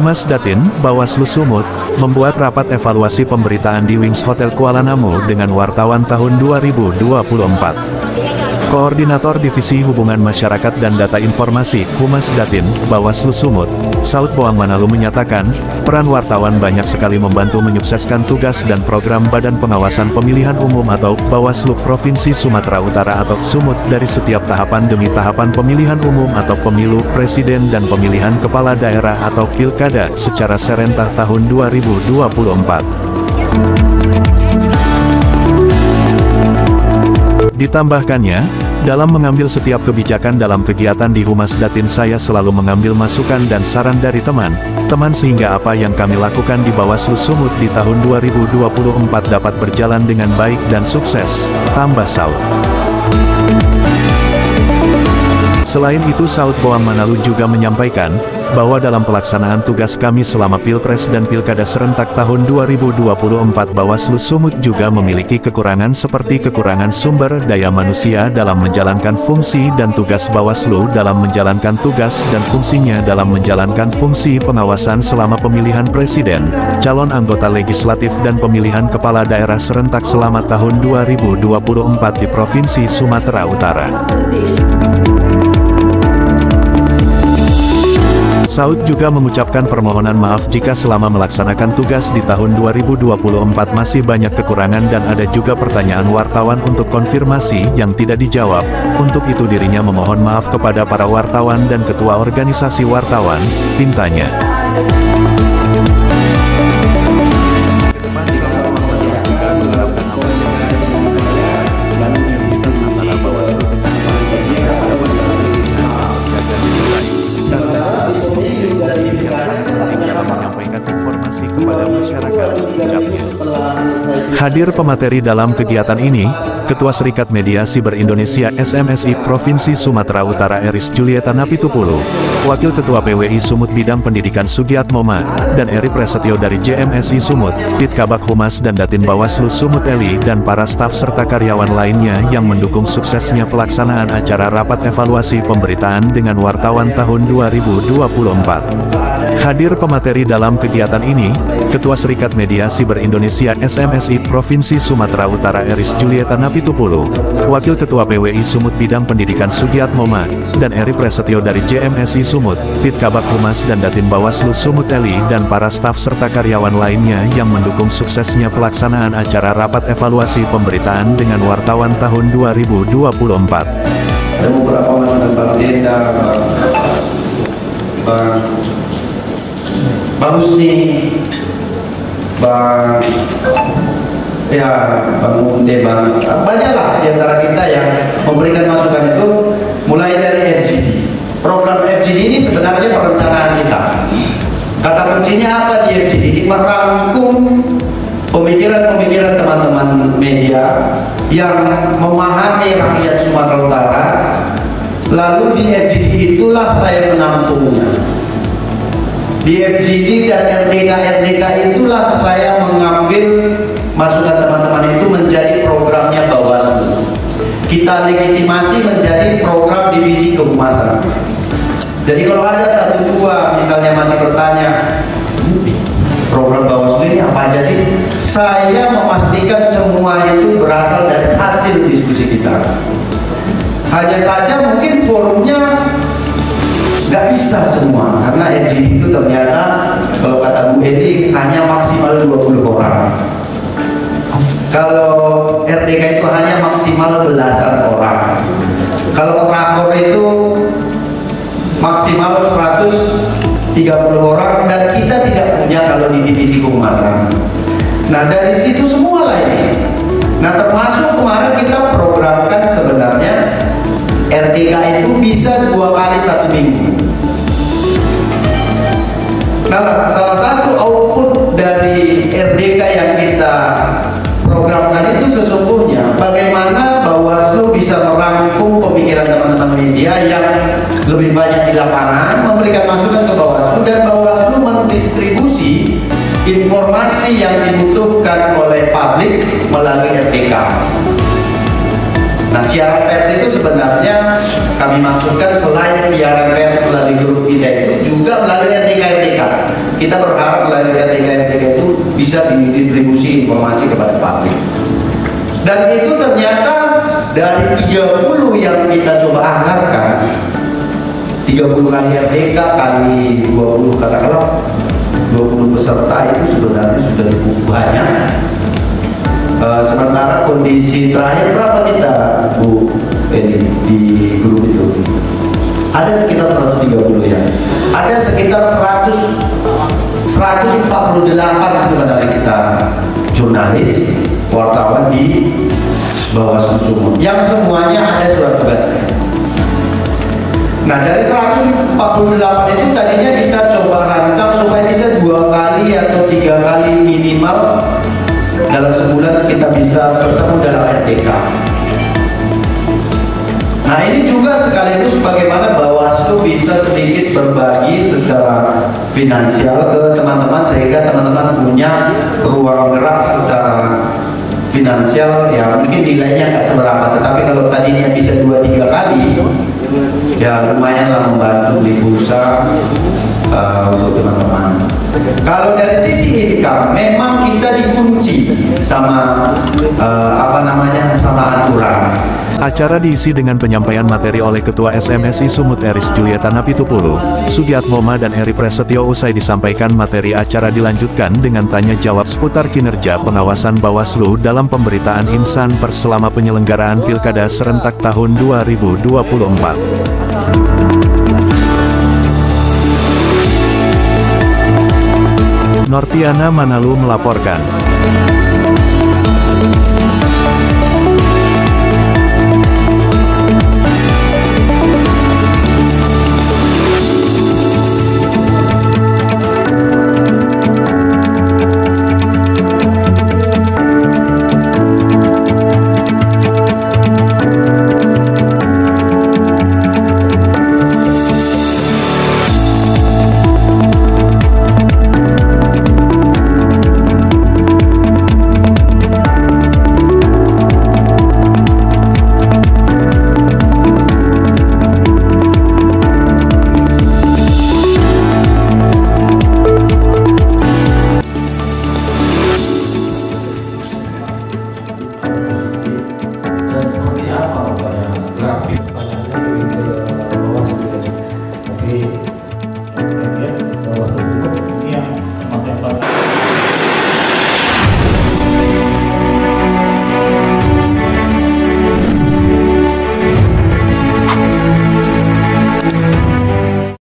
Humas Datin, Bawaslu Sumut, membuat rapat evaluasi pemberitaan di Wings Hotel Kuala Namu dengan wartawan tahun 2024. Koordinator Divisi Hubungan Masyarakat dan Data Informasi, Humas Datin, Bawaslu Sumut, Saud Boang Manalu menyatakan, peran wartawan banyak sekali membantu menyukseskan tugas dan program Badan Pengawasan Pemilihan Umum atau Bawaslu Provinsi Sumatera Utara atau Sumut dari setiap tahapan demi tahapan pemilihan umum atau pemilu presiden dan pemilihan kepala daerah atau pilkada secara serentak tahun 2024. Ditambahkannya, dalam mengambil setiap kebijakan dalam kegiatan di Humas Datin saya selalu mengambil masukan dan saran dari teman-teman sehingga apa yang kami lakukan di Bawaslu Sumut di tahun 2024 dapat berjalan dengan baik dan sukses, tambah Saud. Selain itu Saud Boang Manalu juga menyampaikan, bahwa dalam pelaksanaan tugas kami selama Pilpres dan Pilkada serentak tahun 2024 Bawaslu Sumut juga memiliki kekurangan seperti kekurangan sumber daya manusia dalam menjalankan fungsi dan tugas Bawaslu dalam menjalankan tugas dan fungsinya dalam menjalankan fungsi pengawasan selama pemilihan presiden, calon anggota legislatif dan pemilihan kepala daerah serentak selama tahun 2024 di Provinsi Sumatera Utara. Saud juga mengucapkan permohonan maaf jika selama melaksanakan tugas di tahun 2024 masih banyak kekurangan dan ada juga pertanyaan wartawan untuk konfirmasi yang tidak dijawab. Untuk itu dirinya memohon maaf kepada para wartawan dan ketua organisasi wartawan, pintanya. Kepada masyarakat, ucapnya. Hadir pemateri dalam kegiatan ini, Ketua Serikat Mediasi Ber-Indonesia SMSI Provinsi Sumatera Utara Eris Julieta Napitupulu, Wakil Ketua PWI Sumut Bidang Pendidikan Sugiat Moma, dan Eri Prasetyo dari JMSI Sumut, Ditkabak Humas dan Datin Bawaslu Sumut Eli dan para staf serta karyawan lainnya yang mendukung suksesnya pelaksanaan acara rapat evaluasi pemberitaan dengan wartawan tahun 2024. Hadir pemateri dalam kegiatan ini, Ketua Serikat Mediasi Ber-Indonesia SMSI Provinsi Sumatera Utara Eris Julieta Napitupulu, Wakil Ketua PWI Sumut Bidang Pendidikan Sugiat Moma, dan Eri Prasetyo dari JMSI Sumut, Ditkabak Humas dan Datin Bawaslu Sumut Eli dan para staf serta karyawan lainnya yang mendukung suksesnya pelaksanaan acara rapat evaluasi pemberitaan dengan wartawan tahun 2024. Ada beberapa mantan pendeta, Bang Husni, Bang Munde, banyaklah di antara kita yang memberikan masukan itu, mulai dari FGD. Program FGD ini sebenarnya perencanaan kita. Kata kuncinya apa di FGD? Ini merangkum pemikiran-pemikiran teman-teman media yang memahami rakyat Sumatera Utara. Lalu di FGD itulah saya menampungnya. Di FGD dan RDK itulah saya mengambil masukan teman-teman itu menjadi programnya Bawaslu. Kita legitimasi menjadi program divisi kehumasan. Jadi kalau ada satu dua misalnya masih bertanya, program Bawaslu ini apa aja sih? Saya memastikan semua itu berasal dari hasil diskusi kita. Hanya saja mungkin forumnya nggak bisa semua, karena FGD itu ternyata kalau kata Bu Eli hanya maksimal 20 orang. Kalau RDK itu hanya maksimal belasan orang. Kalau rakor itu maksimal 130 orang dan kita tidak punya kalau di divisi kehumasan. Nah dari situ semua lah ini. Nah termasuk kemarin kita programkan sebenarnya RDK itu bisa 2 kali 1 minggu. Nah, salah satu output dari RDK yang kita programkan itu sesungguhnya bagaimana Bawaslu bisa merangkum pemikiran teman-teman media yang lebih banyak di lapangan, memberikan masukan ke Bawaslu, dan Bawaslu mendistribusi informasi yang dibutuhkan oleh publik melalui RDK. Nah Nah, siaran pers itu sebenarnya kami maksudkan selain siaran pers melalui grup kita itu juga melalui RTK. Kita berharap melalui RTK itu bisa didistribusi informasi kepada publik. Dan itu ternyata dari 30 yang kita coba anggarkan, 30 kali RTK kali 20 katakanlah 20 peserta itu sebenarnya sudah cukup banyak. Sementara kondisi terakhir berapa kita Bu Edi di grup itu? Ada sekitar 130 ya. Ada sekitar 148 sebenarnya kita jurnalis, wartawan di Bawaslu Sumut yang semuanya ada surat tugasnya. Nah, dari 148 itu tadinya kita coba rancang supaya bisa 2 kali atau 3 kali minimal dalam sebulan kita bisa bertemu dalam RTK. Nah, ini juga sekaligus bagaimana Bawaslu bisa sedikit berbagi secara finansial ke teman-teman sehingga teman-teman punya ruang gerak secara finansial ya mungkin nilainya nggak seberapa, tetapi kalau tadinya bisa 2-3 kali ya lumayanlah membantu di bursa untuk teman-teman. Kalau dari sisi income memang kita dikunci sama sama aturan. Acara diisi dengan penyampaian materi oleh Ketua SMSI Sumut Eris Julieta Napitupulu, Sugiatmoma dan Eri Prasetyo. Usai disampaikan materi, acara dilanjutkan dengan tanya jawab seputar kinerja pengawasan Bawaslu dalam pemberitaan insan pers selama penyelenggaraan Pilkada serentak tahun 2024. Nortiana Manalu melaporkan.